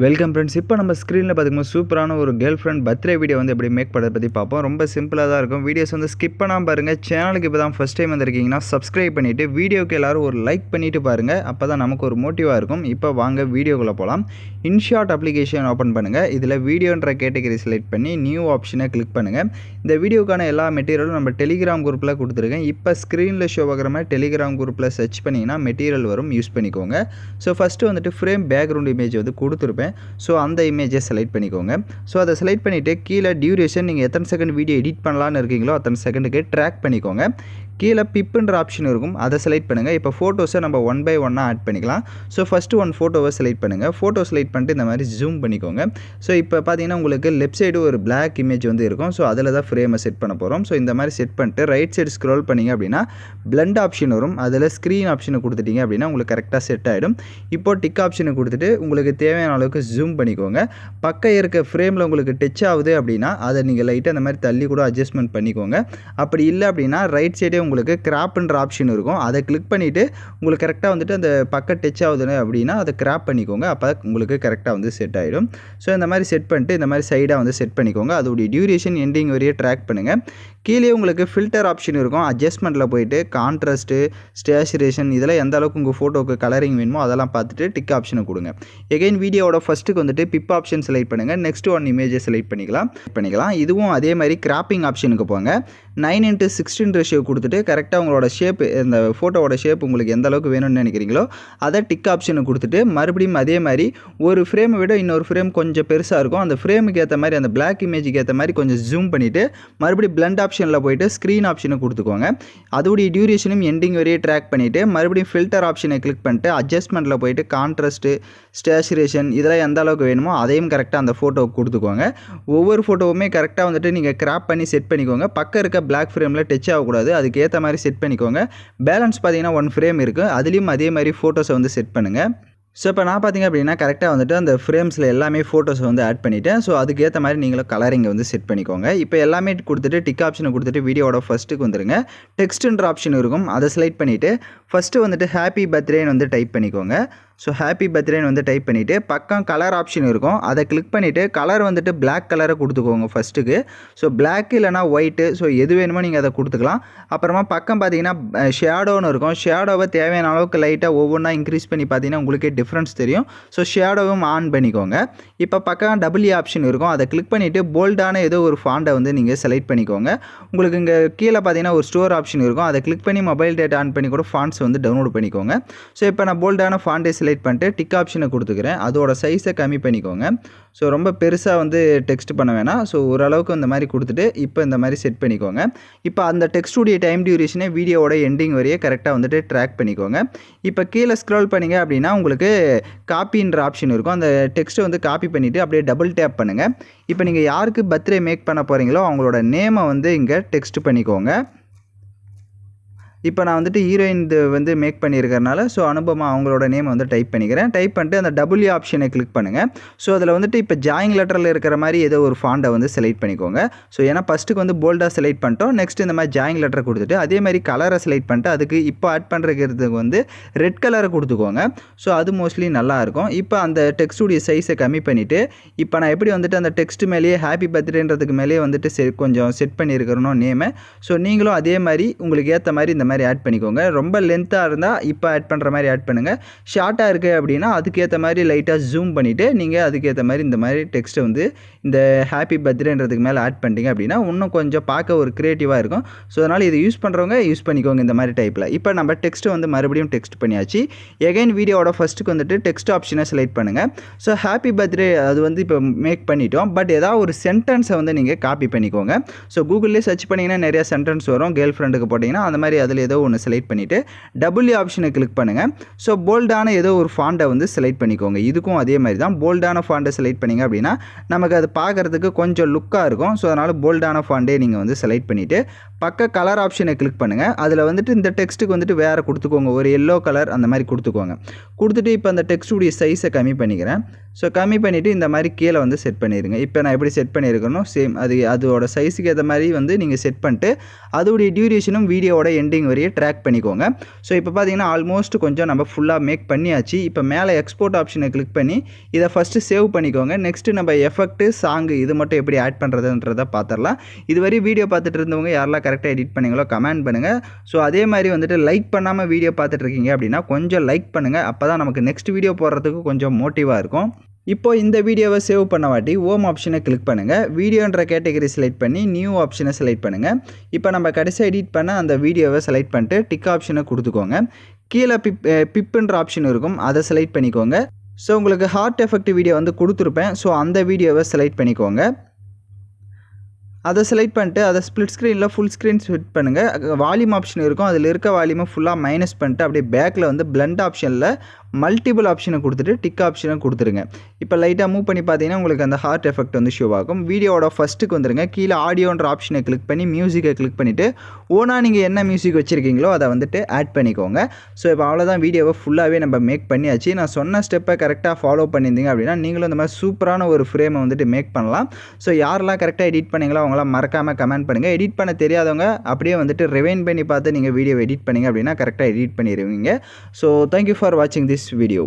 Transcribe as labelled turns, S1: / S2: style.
S1: Welcome friends. இப்போ நம்ம ஸ்க்ரீனில் பார்த்துக்கும்போது சூப்பரான ஒரு கேர்ள் ஃப்ரெண்ட் பர்த்டே வீடியோ வந்து எப்படி மேக் பண்ணுறதை பற்றி பார்ப்போம். ரொம்ப சிம்பிளாக தான் இருக்கும். வீடியோஸ் வந்து ஸ்கிப் பண்ணாமல் பாருங்கள். சேனலுக்கு இப்போ தான் ஃபஸ்ட் டைம் வந்திருக்கீங்கன்னா சப்ஸ்கிரைப் பண்ணிவிட்டு வீடியோக்கு எல்லோரும் ஒரு லைக் பண்ணிவிட்டு பாருங்கள். அப்போ தான் நமக்கு ஒரு மோட்டிவாக இருக்கும். இப்போ வாங்க வீடியோக்குள்ளே போகலாம். இன்ஷாட் அப்ளிகேஷன் ஓப்பன் பண்ணுங்கள். இதில் வீடியோன்ற கேட்டகரி செலக்ட் பண்ணி நியூ ஆப்ஷனை கிளிக் பண்ணுங்கள். இந்த வீடியோக்கான எல்லா மெட்டீரியலும் நம்ம டெலிகிராம் குரூப்பில் கொடுத்துருக்கேன். இப்போ ஸ்க்ரீனில் ஷோ ஆகிற மாதிரி டெலிகிராம் குரூப்பில் சர்ச் பண்ணிங்கன்னா மெட்டீரியல் வரும், யூஸ் பண்ணிக்கோங்க. ஸோ ஃபஸ்ட்டு வந்துட்டு ஃப்ரேம் பேக்ரவுண்ட் இமேஜ் வந்து கொடுத்துருப்பேன். ஸோ அந்த இமேஜை செலக்ட் பண்ணிக்கோங்க. ஸோ அதை செலக்ட் பண்ணிவிட்டு கீழே டியூரேஷன் நீங்கள் எத்தனை செகண்ட் வீடியோ எடிட் பண்ணலான்னு இருக்கீங்களோ அத்தனை செகண்டுக்கு ட்ராக் பண்ணிக்கோங்க. கீழே பிப்புன்ற ஆப்ஷன் இருக்கும், அதை செலக்ட் பண்ணுங்கள். இப்போ ஃபோட்டோஸை நம்ம 1 by 1 ஆட் பண்ணிக்கலாம். ஸோ ஃபஸ்ட்டு ஒன் ஃபோட்டோவை செலக்ட் பண்ணுங்கள். ஃபோட்டோ செலக்ட் பண்ணிட்டு இந்த மாதிரி ஜூம் பண்ணிக்கோங்க. ஸோ இப்போ பார்த்தீங்கன்னா உங்களுக்கு லெஃப்ட் சைடு ஒரு பிளாக் இமேஜ் வந்து இருக்கும். ஸோ அதில் தான் ஃப்ரேமை செட் பண்ண போகிறோம். ஸோ இந்த மாதிரி செட் பண்ணிட்டு ரைட் சைடு ஸ்க்ரோல் பண்ணிங்க அப்படின்னா பிளண்ட் ஆப்ஷன் வரும். அதில் ஸ்க்ரீன் ஆப்ஷனை கொடுத்துட்டிங்க அப்படின்னா உங்களுக்கு கரெக்டாக செட் ஆகிடும். இப்போது டிக் ஆப்ஷனை கொடுத்துட்டு உங்களுக்கு தேவையான அளவுக்கு ஜூம் பண்ணிக்கோங்க. பக்கம் இருக்க ஃப்ரேமில் உங்களுக்கு டச் ஆகுது அப்படின்னா அதை நீங்கள் லைட்டாக அந்த மாதிரி தள்ளி கூட அட்ஜஸ்ட்மெண்ட் பண்ணிக்கோங்க. அப்படி இல்லை அப்படின்னா ரைட் சைடே உங்களுக்கு கிராப்ன்ற ஆப்ஷன் இருக்கும். அதை கிளிக் பண்ணிவிட்டு உங்களுக்கு கரெக்டாக வந்துட்டு அந்த பக்கம் டச் ஆகுதுன்னு அப்படின்னா அதை கிராப் பண்ணிக்கோங்க. அப்போ உங்களுக்கு கரெக்டாக வந்து செட் ஆகிடும். ஸோ இந்த மாதிரி செட் பண்ணிட்டு இந்த மாதிரி சைடாக வந்து செட் பண்ணிக்கோங்க. அதோடைய டியூரேஷன் எண்டிங் வரையே ட்ராக் பண்ணுங்கள். கீழே உங்களுக்கு ஃபில்டர் ஆப்ஷன் இருக்கும். அட்ஜஸ்ட்மெண்ட்டில் போயிட்டு கான்ட்ராஸ்ட்டு, ஸ்டேச்சுரேஷன் இதெல்லாம் எந்த அளவுக்கு உங்கள் ஃபோட்டோவுக்கு கலரிங் வேணுமோ அதெல்லாம் பார்த்துட்டு டிக் ஆப்ஷனை கொடுங்க. எகைன் வீடியோவோட ஃபஸ்ட்டுக்கு வந்துட்டு பிப் ஆப்ஷன் செலக்ட் பண்ணுங்கள். நெக்ஸ்ட் ஒன் இமேஜை செலக்ட் பண்ணிக்கலாம். இதுவும் அதே மாதிரி கிராப்பிங் ஆப்ஷனுக்கு போங்க. 9:16 ரேஷியோ கொடுத்துட்டு கரெக்டாக உங்களோட ஷேப், இந்த ஃபோட்டோவோட ஷேப் உங்களுக்கு எந்த அளவுக்கு வேணும்னு நினைக்கிறீங்களோ அதை டிக் ஆப்ஷனை கொடுத்துட்டு மறுபடியும் அதே மாதிரி ஒரு ஃப்ரேமை விட இன்னொரு ஃப்ரேம் கொஞ்சம் பெருசாக இருக்கும். அந்த ஃப்ரேமுக்கு ஏற்ற மாதிரி அந்த பிளாக் இமேஜுக்கு ஏற்ற மாதிரி கொஞ்சம் ஜூம் பண்ணிவிட்டு மறுபடியும் பிளண்ட் ஆப்ஷனில் போயிட்டு ஸ்க்ரீன் ஆப்ஷனை கொடுத்துக்கோங்க. அதோடைய டியூரேஷனும் எண்டிங் வரையே ட்ராக் பண்ணிவிட்டு மறுபடியும் ஃபில்டர் ஆப்ஷனை கிளிக் பண்ணிட்டு அட்ஜஸ்ட்மெண்ட்டில் போயிட்டு கான்ட்ராஸ்ட்டு, ஸ்டேச்சுரேஷன் இதெல்லாம் எந்த அளவுக்கு வேணுமோ அதையும் கரெக்டாக அந்த ஃபோட்டோவுக்கு கொடுத்துக்கோங்க. ஒவ்வொரு ஃபோட்டோவுமே கரெக்டாக வந்துட்டு நீங்கள் கிராப் பண்ணி செட் பண்ணிக்கோங்க. பக்கம் இருக்க பிளாக் ஃப்ரேமில் டச் ஆகக்கூடாது. அதுக்கு ஏற்ற மாதிரி செட் பண்ணிக்கோங்க. பேலன்ஸ் பார்த்தீங்கன்னா 1 ஃப்ரேம் இருக்குது. அதுலேயும் அதே மாதிரி ஃபோட்டோஸை வந்து செட் பண்ணுங்கள். ஸோ இப்போ நான் பார்த்தீங்க அப்படின்னா கரெக்டாக வந்துட்டு அந்த ஃப்ரேம்ஸில் எல்லாமே ஃபோட்டோஸை வந்து ஆட் பண்ணிவிட்டேன். ஸோ அதுக்கு ஏற்ற மாதிரி நீங்களும் கலரிங்கை வந்து செட் பண்ணிக்கோங்க. இப்போ எல்லாமே கொடுத்துட்டு டிக் ஆப்ஷனை கொடுத்துட்டு வீடியோட ஃபஸ்ட்டுக்கு வந்துடுங்க. டெக்ஸ்ட்டுன்ற ஆப்ஷன் இருக்கும், அதை செலக்ட் பண்ணிவிட்டு ஃபஸ்ட்டு வந்துட்டு ஹாப்பி பர்த்டேன்னு வந்து டைப் பண்ணிக்கோங்க. ஸோ ஹாப்பி பர்த்டேன்னு வந்து டைப் பண்ணிவிட்டு பக்கம் கலர் ஆப்ஷன் இருக்கும், அதை கிளிக் பண்ணிவிட்டு கலர் வந்துட்டு பிளாக் கலரை கொடுத்துக்கோங்க ஃபஸ்ட்டுக்கு. ஸோ பிளாக் இல்லைனா ஒயிட்டு, ஸோ எது வேணுமோ நீங்கள் அதை கொடுத்துக்கலாம். அப்புறமா பக்கம் பார்த்தீங்கன்னா ஷேடோன்னு இருக்கும். ஷேடோவை தேவையான அளவுக்கு லைட்டாக ஒவ்வொன்றா இன்க்ரீஸ் பண்ணி பார்த்தீங்கன்னா உங்களுக்கே டிஃப்ரென்ஸ் தெரியும். ஸோ ஷேடோவும் ஆன் பண்ணிக்கோங்க. இப்போ பக்கம் டபுள் ஆப்ஷன் இருக்கும், அதை கிளிக் பண்ணிவிட்டு போல்டான ஏதோ ஒரு ஃபாண்டை வந்து நீங்கள் செலக்ட் பண்ணிக்கோங்க. உங்களுக்கு இங்கே கீழே பார்த்தீங்கன்னா ஒரு ஸ்டோர் ஆப்ஷன் இருக்கும், அதை கிளிக் பண்ணி மொபைல் டேட்டா ஆன் பண்ணி கூட ஃபாண்ட்ஸ் வந்து டவுன்லோட் பண்ணிக்கோங்க. ஸோ இப்போ நான் போல்டான ஃபாண்டை செலக்ட் பண்ணிட்டு டிக் ஆப்ஷனை கொடுத்துக்கிறேன். அதோட சைஸை கம்மி பண்ணிக்கோங்க. ஸோ ரொம்ப பெருசாக வந்து டெக்ஸ்ட் பண்ண வேணாம். ஸோ ஓரளவுக்கு இந்த மாதிரி கொடுத்துட்டு இப்போ இந்த மாதிரி செட் பண்ணிக்கோங்க. இப்போ அந்த டெக்ஸ்டுடைய டைம் டியூரேஷனை வீடியோவோட எண்டிங் வரையே கரெக்டாக வந்துட்டு ட்ராக் பண்ணிக்கோங்க. இப்போ கீழே ஸ்க்ரோல் பண்ணிங்க அப்படின்னா உங்களுக்கு காப்பின்ற ஆப்ஷன் இருக்கும். அந்த டெக்ஸ்ட்டை வந்து காப்பி பண்ணிவிட்டு அப்படியே டபுள் டேப் பண்ணுங்கள். இப்போ நீங்கள் யாருக்கு பர்த்டே மேக் பண்ண போகிறீங்களோ அவங்களோட நேமை வந்து இங்கே டெக்ஸ்ட் பண்ணிக்கோங்க. இப்போ நான் வந்துட்டு ஹீரோயின் வந்து மேக் பண்ணியிருக்கிறனால ஸோ அனுபமா அவங்களோட நேம் வந்து டைப் பண்ணிக்கிறேன். டைப் பண்ணிட்டு அந்த டபுள்யூ ஆப்ஷனை கிளிக் பண்ணுங்கள். ஸோ அதில் வந்துட்டு இப்போ ஜாயிங் லெட்டரில் இருக்கிற மாதிரி ஏதோ ஒரு ஃபாண்டை வந்து செலக்ட் பண்ணிக்கோங்க. ஸோ ஏன்னா ஃபஸ்ட்டுக்கு வந்து போல்டாக செலக்ட் பண்ணிட்டோம். நெக்ஸ்ட் இந்த மாதிரி ஜாயிங் லெட்டரை கொடுத்துட்டு அதே மாதிரி கலரை செலக்ட் பண்ணிட்டு அதுக்கு இப்போ ஆட் பண்ணுறதுக்கு வந்து ரெட் கலரை கொடுத்துக்கோங்க. ஸோ அது மோஸ்ட்லி நல்லாயிருக்கும். இப்போ அந்த டெக்ஸ்டுடைய சைஸை கம்மி பண்ணிவிட்டு இப்போ நான் எப்படி வந்துட்டு அந்த டெக்ஸ்ட் மேலேயே ஹாப்பி பர்த்டேன்றதுக்கு மேலேயே வந்துட்டு கொஞ்சம் செட் பண்ணியிருக்கிறனோ நேமை. ஸோ நீங்களும் அதே மாதிரி உங்களுக்கு ஏற்ற மாதிரி இந்த மாதிரி ஆட் பண்ணிக்கோங்க. ரொம்ப லென்த்தாக இருந்தால் இப்போ ஆட் பண்ணுற மாதிரி ஆட் பண்ணுங்கள். ஷார்ட்டாக இருக்குது அப்படின்னா அதுக்கேற்ற மாதிரி லைட்டாக ஜூம் பண்ணிவிட்டு நீங்கள் அதுக்கேற்ற மாதிரி இந்த மாதிரி டெக்ஸ்ட்டை வந்து இந்த ஹாப்பி பர்த்டேன்றதுக்கு மேலே ஆட் பண்ணிட்டீங்க அப்படின்னா இன்னும் கொஞ்சம் பார்க்க ஒரு க்ரியேட்டிவாக இருக்கும். ஸோ அதனால் இதை யூஸ் பண்ணுறவங்க யூஸ் பண்ணிக்கோங்க இந்த மாதிரி டைப்பில். இப்போ நம்ம டெக்ஸ்ட்டை வந்து மறுபடியும் டெக்ஸ்ட் பண்ணியாச்சு. எகைன் வீடியோவோட ஃபஸ்ட்டுக்கு வந்துட்டு டெக்ஸ்ட் ஆப்ஷனை செலக்ட் பண்ணுங்கள். ஸோ ஹாப்பி பர்த்டே அது வந்து இப்போ மேக் பண்ணிட்டோம். பட் ஏதாவது ஒரு சென்டென்ஸை வந்து நீங்கள் காப்பி பண்ணிக்கோங்க. ஸோ கூகுள்லேயே சர்ச் பண்ணிங்கன்னா நிறைய சென்டென்ஸ் வரும். கேர்ள் ஃப்ரெண்டுக்கு போட்டிங்கன்னா அந்த மாதிரி அதில் ஏதோ ஒன்று செலக்ட் பண்ணிவிட்டு டபுள்யூ ஆப்ஷனை கிளிக் பண்ணுங்கள். ஸோ போல்டான ஏதோ ஒரு ஃபாண்டை வந்து செலக்ட் பண்ணிக்கோங்க. இதுக்கும் அதே மாதிரி தான் போல்டான ஃபாண்டை செலக்ட் பண்ணிங்க அப்படின்னா நமக்கு அது பார்க்குறதுக்கு கொஞ்சம் லுக்காக இருக்கும். ஸோ அதனால் போல்டான ஃபாண்டே நீங்கள் வந்து செலக்ட் பண்ணிவிட்டு பக்க கலர் ஆப்ஷனை கிளிக் பண்ணுங்கள். அதில் வந்துட்டு இந்த டெக்ஸ்ட்டுக்கு வந்துட்டு வேறு கொடுத்துக்கோங்க, ஒரு எல்லோ கலர் அந்த மாதிரி கொடுத்துக்கோங்க. கொடுத்துட்டு இப்போ அந்த டெக்ஸ்ட்டுடைய சைஸை கம்மி பண்ணிக்கிறேன். ஸோ கம்மி பண்ணிவிட்டு இந்த மாதிரி கீழே வந்து செட் பண்ணிடுங்க. இப்போ நான் எப்படி செட் பண்ணியிருக்கேனோ சேம் அதோட சைஸுக்கு ஏற்ற மாதிரி வந்து நீங்கள் செட் பண்ணிட்டு அதோடைய டியூரேஷனும் வீடியோவோட எண்டிங் வரையே ட்ராக் பண்ணிக்கோங்க. ஸோ இப்போ பார்த்தீங்கன்னா ஆல்மோஸ்ட் கொஞ்சம் நம்ம ஃபுல்லாக மேக் பண்ணியாச்சு. இப்போ மேலே எக்ஸ்போர்ட் ஆப்ஷனை கிளிக் பண்ணி இதை ஃபஸ்ட்டு சேவ் பண்ணிக்கோங்க. நெக்ஸ்ட்டு நம்ம எஃபெக்ட்டு சாங்கு இது மட்டும் எப்படி ஆட் பண்ணுறதுன்றதை பார்த்துடலாம். இதுவரை வீடியோ பார்த்துட்டு இருந்தவங்க யாரெல்லாம் கரெக்டாக எடிட் பண்ணீங்களோ கமெண்ட் பண்ணுங்கள். ஸோ அதே மாதிரி வந்துட்டு லைக் பண்ணாமல் வீடியோ பார்த்துட்டு இருக்கீங்க அப்படின்னா கொஞ்சம் லைக் பண்ணுங்கள். அப்போ தான் நமக்கு நெக்ஸ்ட் வீடியோ போடுறதுக்கு கொஞ்சம் மோட்டிவாக இருக்கும். இப்போ இந்த வீடியோவை சேவ் பண்ண வாட்டி ஹோம் ஆப்ஷனை கிளிக் பண்ணுங்கள். வீடியோன்ற கேட்டகரி செலக்ட் பண்ணி நியூ ஆப்ஷனை செலக்ட் பண்ணுங்கள். இப்போ நம்ம கடைசியாக எடிட் பண்ண அந்த வீடியோவை செலக்ட் பண்ணிட்டு டிக் ஆப்ஷனை கொடுத்துக்கோங்க. கீழே பிப்புன்ற ஆப்ஷன் இருக்கும், அதை செலக்ட் பண்ணிக்கோங்க. ஸோ உங்களுக்கு ஹார்ட் எஃபெக்ட் வீடியோ வந்து கொடுத்துருப்பேன். ஸோ அந்த வீடியோவை செலக்ட் பண்ணிக்கோங்க. அதை செலக்ட் பண்ணிட்டு அதை ஸ்ப்ளிட் ஸ்க்ரீனில் ஃபுல் ஸ்க்ரீன் செட் பண்ணுங்கள். வால்யூம் ஆப்ஷன் இருக்கும், அதில் இருக்க வால்யூமை ஃபுல்லாக மைனஸ் பண்ணிட்டு அப்படியே பேக்கில் வந்து பிளண்ட் ஆப்ஷனில் மல்டிபிள் ஆப்ஷனை கொடுத்துட்டு டிக் ஆப்ஷனை கொடுத்துருங்க. இப்போ லைட்டாக மூவ் பண்ணி பார்த்தீங்கன்னா உங்களுக்கு அந்த ஹார்ட் எஃபெக்ட் வந்து ஷோ ஆகும். வீடியோவோட ஃபஸ்ட்டுக்கு வந்துருங்க. கீழே ஆடியோன்ற ஆப்ஷனை கிளிக் பண்ணி மியூசிக்கை கிளிக் பண்ணிவிட்டு ஓனாக நீங்கள் என்ன மியூசிக் வச்சுருக்கீங்களோ அதை வந்துட்டு ஆட் பண்ணிக்கோங்க. ஸோ இப்போ அவ்வளோதான், வீடியோவை ஃபுல்லாகவே நம்ம மேக் பண்ணியாச்சு. நான் சொன்ன ஸ்டெப்பை கரெக்டாக ஃபாலோ பண்ணியிருந்தீங்க அப்படின்னா நீங்களும் இந்த மாதிரி சூப்பரான ஒரு ஃப்ரேமை வந்துட்டு மேக் பண்ணலாம். ஸோ யாரெல்லாம் கரெக்டாக எடிட் பண்ணிங்களோ அவங்களாம் மறக்காமல் கமெண்ட் பண்ணுங்கள். எடிட் பண்ண தெரியாதவங்க அப்படியே வந்துட்டு ரிவைண்ட் பண்ணி பார்த்து நீங்கள் வீடியோ எடிட் பண்ணிங்க அப்படின்னா கரெக்டாக எடிட் பண்ணிடுவீங்க. ஸோ தேங்க்யூ ஃபார் வாட்சிங் திஸ் video.